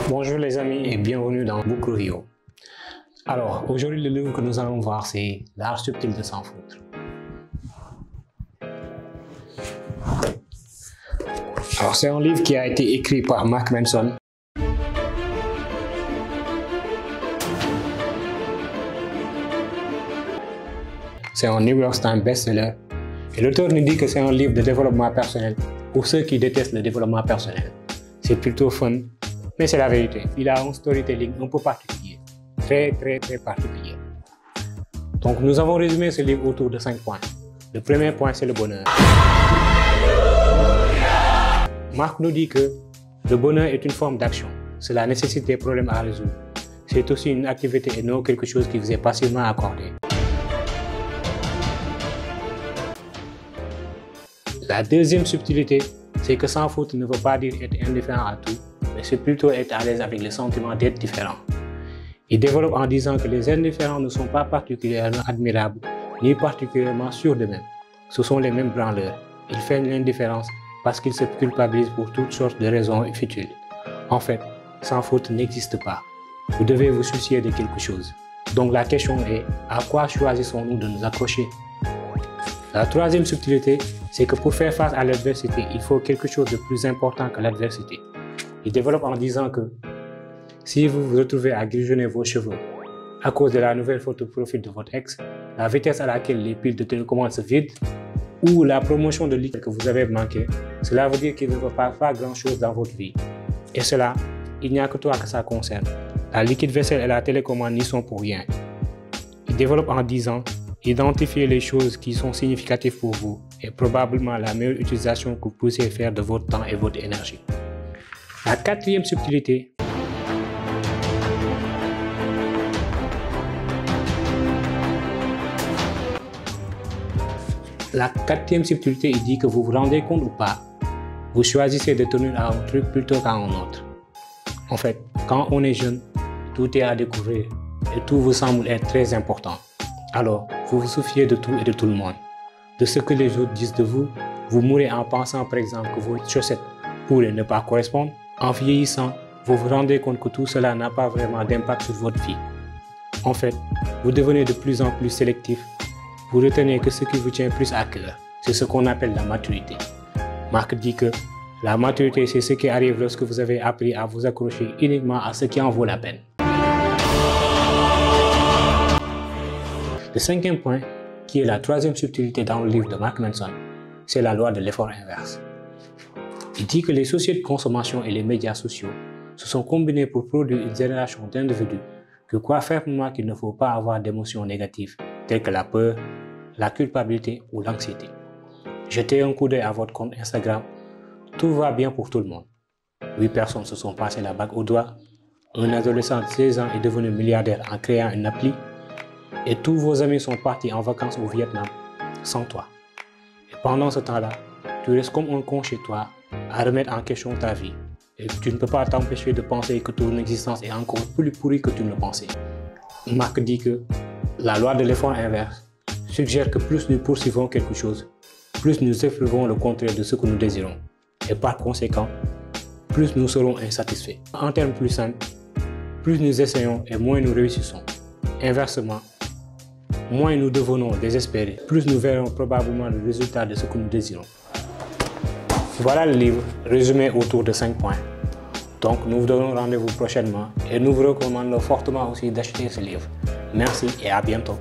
Bonjour les amis et bienvenue dans Book Review. Alors, aujourd'hui le livre que nous allons voir c'est L'art subtil de s'en foutre. Alors, c'est un livre qui a été écrit par Mark Manson. C'est un New York Times best-seller. Et l'auteur nous dit que c'est un livre de développement personnel pour ceux qui détestent le développement personnel. C'est plutôt fun, mais c'est la vérité. Il a un storytelling un peu particulier. Très particulier. Donc nous avons résumé ce livre autour de 5 points. Le premier point, c'est le bonheur. Mark nous dit que le bonheur est une forme d'action. Cela nécessite des problèmes à résoudre. C'est aussi une activité et non quelque chose qui vous est passivement accordé. La deuxième subtilité, c'est que s'en foutre ne veut pas dire être indifférent à tout, mais c'est plutôt être à l'aise avec le sentiment d'être différent. Il développe en disant que les indifférents ne sont pas particulièrement admirables, ni particulièrement sûrs d'eux-mêmes. Ce sont les mêmes branleurs. Ils feignent l'indifférence parce qu'ils se culpabilisent pour toutes sortes de raisons futiles. En fait, s'en foutre n'existe pas. Vous devez vous soucier de quelque chose. Donc la question est, à quoi choisissons-nous de nous accrocher? La troisième subtilité, c'est que pour faire face à l'adversité, il faut quelque chose de plus important que l'adversité. Il développe en disant que si vous vous retrouvez à grignoter vos cheveux à cause de la nouvelle photo de profil de votre ex, la vitesse à laquelle les piles de télécommande se vident ou la promotion de liquide que vous avez manqué, cela veut dire qu'il ne va pas faire grand-chose dans votre vie. Et cela, il n'y a que toi que ça concerne. La liquide vaisselle et la télécommande n'y sont pour rien. Il développe en disant identifiez les choses qui sont significatives pour vous est probablement la meilleure utilisation que vous puissiez faire de votre temps et votre énergie. La quatrième subtilité, il dit que vous vous rendez compte ou pas, vous choisissez de tenir à un truc plutôt qu'à un autre. En fait, quand on est jeune, tout est à découvrir et tout vous semble être très important. Alors, vous vous souciez de tout et de tout le monde. De ce que les autres disent de vous, vous mourrez en pensant par exemple que vos chaussettes pourraient ne pas correspondre. En vieillissant, vous vous rendez compte que tout cela n'a pas vraiment d'impact sur votre vie. En fait, vous devenez de plus en plus sélectif. Vous retenez que ce qui vous tient plus à cœur, c'est ce qu'on appelle la maturité. Mark dit que la maturité, c'est ce qui arrive lorsque vous avez appris à vous accrocher uniquement à ce qui en vaut la peine. Le cinquième point, qui est la troisième subtilité dans le livre de Mark Manson, c'est la loi de l'effort inverse. Il dit que les sociétés de consommation et les médias sociaux se sont combinés pour produire une génération d'individus qui croient fermement qu'il ne faut pas avoir d'émotions négatives telles que la peur, la culpabilité ou l'anxiété. Jetez un coup d'œil à votre compte Instagram, tout va bien pour tout le monde. 8 personnes se sont passées la bague au doigt, un adolescent de 16 ans est devenu milliardaire en créant une appli, et tous vos amis sont partis en vacances au Vietnam sans toi. Et pendant ce temps-là, tu restes comme un con chez toi à remettre en question ta vie. Et tu ne peux pas t'empêcher de penser que ton existence est encore plus pourrie que tu ne le pensais. Mark dit que la loi de l'effort inverse suggère que plus nous poursuivons quelque chose, plus nous éprouvons le contraire de ce que nous désirons. Et par conséquent, plus nous serons insatisfaits. En termes plus simples, plus nous essayons et moins nous réussissons. Inversement, moins nous devenons désespérés, plus nous verrons probablement le résultat de ce que nous désirons. Voilà le livre, résumé autour de 5 points. Donc nous vous donnons rendez-vous prochainement et nous vous recommandons fortement aussi d'acheter ce livre. Merci et à bientôt.